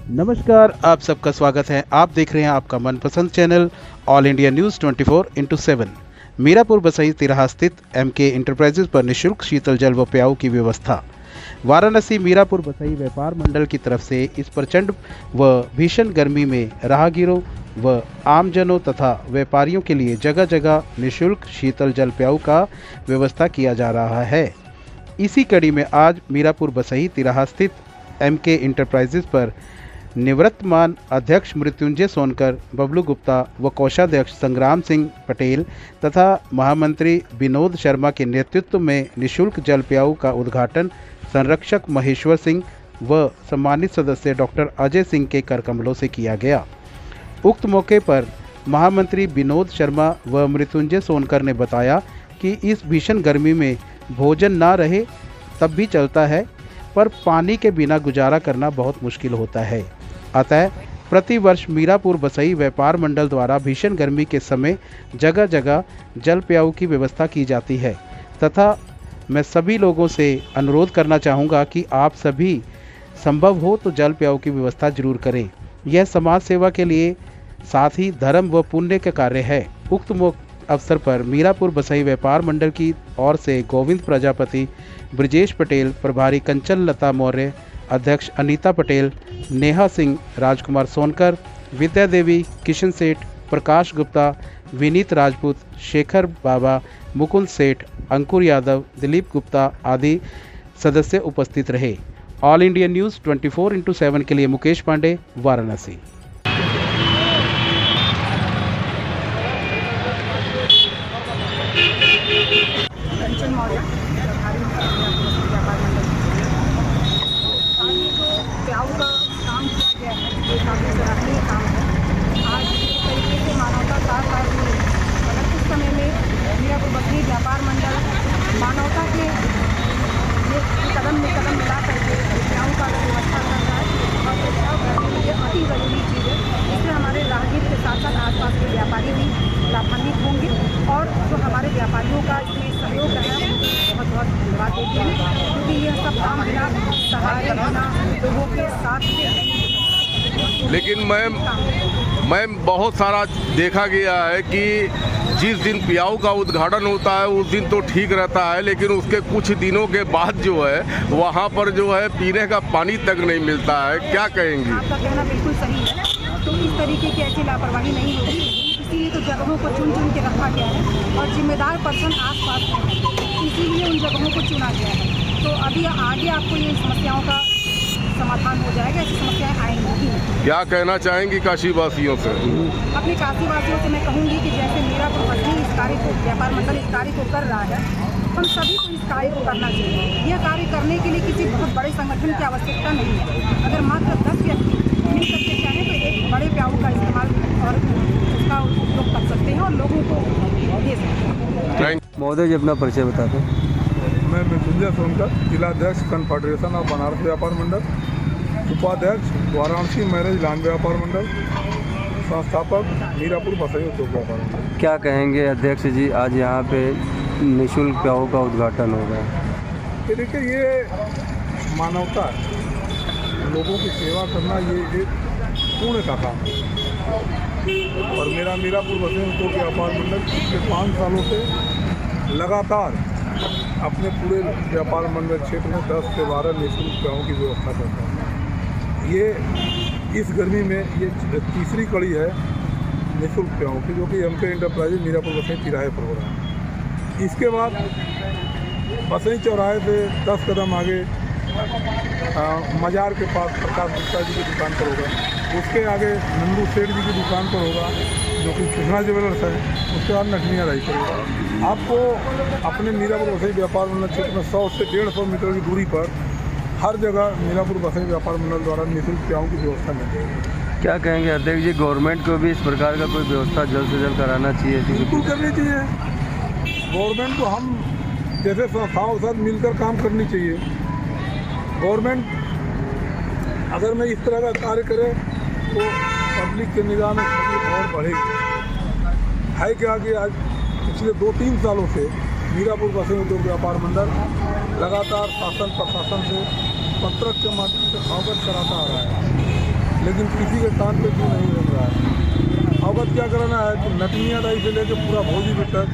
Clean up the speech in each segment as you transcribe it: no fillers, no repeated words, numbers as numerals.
नमस्कार, आप सबका स्वागत है। आप देख रहे हैं आपका मनपसंद channel all India news 24/7। Mirapur Basai तिराहा स्थित एमके इंटरप्राइजेज पर निःशुल्क शीतल जल व पेयों की व्यवस्था। वाराणसी मीरापुर बसई व्यापार मंडल की तरफ से इस प्रचंड व भीषण गर्मी में राहगीरों व आमजनों तथा व्यापारियों के लिए जगह जगह निःशुल्क शीतल जल पेयों का व्यवस्था किया जा रहा है। इसी कड़ी में आज मीरापुर बसई तिराहा स्थित एमके इंटरप्राइजेज पर निवर्तमान अध्यक्ष मृत्युंजय सोनकर, बबलू गुप्ता व कोषाध्यक्ष संग्राम सिंह पटेल तथा महामंत्री विनोद शर्मा के नेतृत्व में निःशुल्क जल पेयों का उद्घाटन संरक्षक महेश्वर सिंह व सम्मानित सदस्य डॉक्टर अजय सिंह के करकमलों से किया गया। उक्त मौके पर महामंत्री विनोद शर्मा व मृत्युंजय सोनकर ने बताया कि इस भीषण गर्मी में भोजन ना रहे तब भी चलता है, पर पानी के बिना गुजारा करना बहुत मुश्किल होता है। अतः प्रतिवर्ष मीरापुर बसई व्यापार मंडल द्वारा भीषण गर्मी के समय जगह जगह जल पेयों की व्यवस्था की जाती है तथा मैं सभी लोगों से अनुरोध करना चाहूँगा कि आप सभी संभव हो तो जल पेयों की व्यवस्था जरूर करें। यह समाज सेवा के लिए साथ ही धर्म व पुण्य का कार्य है। उक्त अवसर पर मीरापुर बसई व्यापार मंडल की ओर से गोविंद प्रजापति, ब्रजेश पटेल, प्रभारी कंचन लता मौर्य, अध्यक्ष अनीता पटेल, नेहा सिंह, राजकुमार सोनकर, विद्या देवी, किशन सेठ, प्रकाश गुप्ता, विनीत राजपूत, शेखर बाबा, मुकुंद सेठ, अंकुर यादव, दिलीप गुप्ता आदि सदस्य उपस्थित रहे। ऑल इंडिया न्यूज़ 24/7 के लिए मुकेश पांडे, वाराणसी। कंचन मौर्य, प्रभारी व्यापार मंडल। आज ये जो प्याऊ का काम किया गया है ये काफ़ी सराहनीय काम है। आज इस तरीके से मानवता साथ आ रही है। अगर कुछ समय में मीरापुर बसई व्यापार मंडल मानवता के ये कदम में कदम मिला करके प्याऊ का व्यवस्था कर रहा है और ये प्याऊ करने ये अति ज़रूरी चीज़ है। इससे हमारे राहगीर के साथ साथ आसपास के व्यापारी भी लाभान्वित होंगे और जो हमारे व्यापारियों का इसमें सहयोग है बहुत बहुत धन्यवाद देते हैं, क्योंकि यह सब काम बिना सहारे बिना लोगों के साथ में। लेकिन मैम बहुत सारा देखा गया है कि जिस दिन प्याऊ का उद्घाटन होता है उस दिन तो ठीक रहता है, लेकिन उसके कुछ दिनों के बाद जो है वहाँ पर जो है पीने का पानी तक नहीं मिलता है। क्या कहेंगी? आपका कहना बिल्कुल सही है। तो इस तरीके की ऐसी लापरवाही नहीं होगी, इसीलिए तो जगहों को चुन चुन के रखा गया है और जिम्मेदार पर्सन आसपास में है, इसीलिए उन जगहों को चुना गया है। तो अभी आगे आपको ये समस्याओं का समाधान हो जाएगा, ऐसी समस्याएं आएंगी ही। क्या कहना चाहेंगी काशीवासियों से? अपने काशीवासियों से मैं कहूँगी कि जैसे मीरापुर बसई इस कार्य को व्यापार मंडल इस कार्य को कर रहा है, हम सभी को इस कार्य को करना चाहिए। यह कार्य करने के लिए किसी बहुत बड़े संगठन की आवश्यकता नहीं है। अगर मात्र 10 व्यक्ति मिल करके चाहें तो एक बड़े प्याऊ का इस्तेमाल और उसका उपयोग कर सकते हैं और लोगों को दे सकते हैं। महोदय जी अपना परिचय बता दें। मैं मृत्युंजय सोनकर, जिलाध्यक्ष कन्फेडरेशन ऑफ बनारस व्यापार मंडल, उपाध्यक्ष वाराणसी मैरिज लैंड व्यापार मंडल, संस्थापक मीरापुर बसई उद्योग व्यापार मंडल। क्या कहेंगे अध्यक्ष जी, आज यहाँ पे निःशुल्क प्याऊ का उद्घाटन हो रहा है? ये देखिए, ये मानवता है, लोगों की सेवा करना ये एक पुण्य का काम है। और मेरा मीरापुर बसई उद्योग व्यापार मंडल पिछले 5 सालों से लगातार अपने पूरे व्यापार मंडल क्षेत्र में 10 से 12 निःशुल्क प्याऊ की व्यवस्था करता है। ये इस गर्मी में ये तीसरी कड़ी है निःशुल्क प्याऊ की, जो कि एमके इंटरप्राइजेज मीरापुर बसई तिराहे पर हो रहा है। इसके बाद बसई चौराहे से 10 कदम आगे मजार के पास प्रकाश गुप्ता जी की दुकान पर होगा, उसके आगे नंदू सेठ जी की दुकान पर होगा जो कि कृष्णा ज्वेलर्स है, उसके बाद नटनिया राई पर होगा। आपको अपने मीरापुर बसई व्यापार मंडल क्षेत्र में 100 से 150 मीटर की दूरी पर हर जगह मीरापुर बसई व्यापार मंडल द्वारा निःशुल्क प्याऊ की व्यवस्था मिलती है। क्या कहेंगे अध्यक्ष जी, गवर्नमेंट को भी इस प्रकार का कोई व्यवस्था जल्द से जल्द कराना चाहिए? बिल्कुल करनी चाहिए। गवर्नमेंट को हम जैसे संस्थाओं के साथ मिलकर काम करनी चाहिए। गवर्नमेंट अगर मैं इस तरह का कार्य करे तो पब्लिक के निगाह में और बढ़ेगी। है क्या कि आज पिछले 2-3 सालों से मीरापुर बसई उद्योग व्यापार मंडल लगातार शासन प्रशासन से पत्रक के माध्यम से अवगत कराता आ रहा है लेकिन किसी के कान पे क्यों नहीं लग रहा है। अवगत क्या कराना है कि नटनिया दाई से लेकर पूरा भोजीपुर तक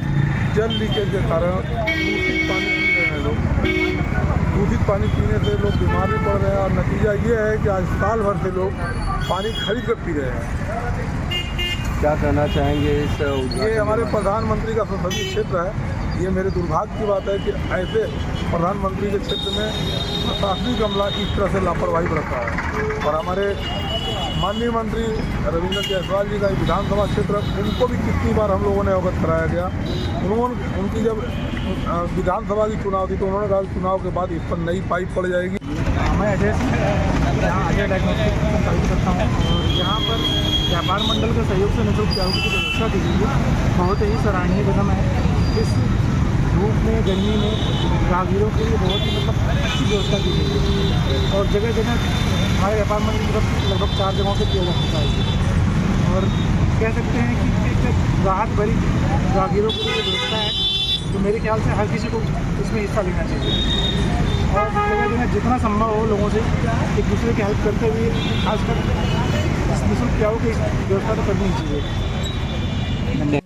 जल लीकेज के कारण दूषित पानी पी रहे हैं लोग। दूषित पानी पीने से लोग बीमार भी पड़ रहे हैं और नतीजा ये है कि आज साल भर से लोग पानी खरीद कर पी रहे हैं। क्या कहना चाहेंगे इस ये हमारे प्रधानमंत्री का संसदीय क्षेत्र है। ये मेरे दुर्भाग्य की बात है कि ऐसे प्रधानमंत्री के क्षेत्र में प्रशासनिक अमला इस तरह से लापरवाही बरतता है। और हमारे माननीय मंत्री रविंद्र जायसवाल जी का विधानसभा क्षेत्र, उनको भी कितनी बार हम लोगों ने अवगत कराया गया। उनकी जब विधानसभा की चुनाव थी तो उन्होंने कहा चुनाव के बाद इस पर नई पाइप पड़ जाएगी। मैं अजय सिंह यहाँ अजय डायग्नोस्टिक संचालित करता हूँ और यहाँ पर व्यापार मंडल के सहयोग से निःशुल्क प्याऊ की व्यवस्था की गई है, बहुत ही सराहनीय कदम है। इस धूप में गर्मी में राहगीरों के लिए बहुत ही अच्छी व्यवस्था की गई है और जगह जगह हमारे व्यापार मंडल की तरफ लगभग 4 जगहों से किया जा चुका है। और कह सकते हैं कि एक राहत भरी राहगीरों के लिए व्यवस्था है जो मेरे ख्याल से हर किसी को इसमें हिस्सा लेना चाहिए और जगह जगह जितना संभव हो लोगों से एक दूसरे की हेल्प करते हुए खासकर निःशुल्क प्याऊ की व्यवस्था तो करनी चाहिए।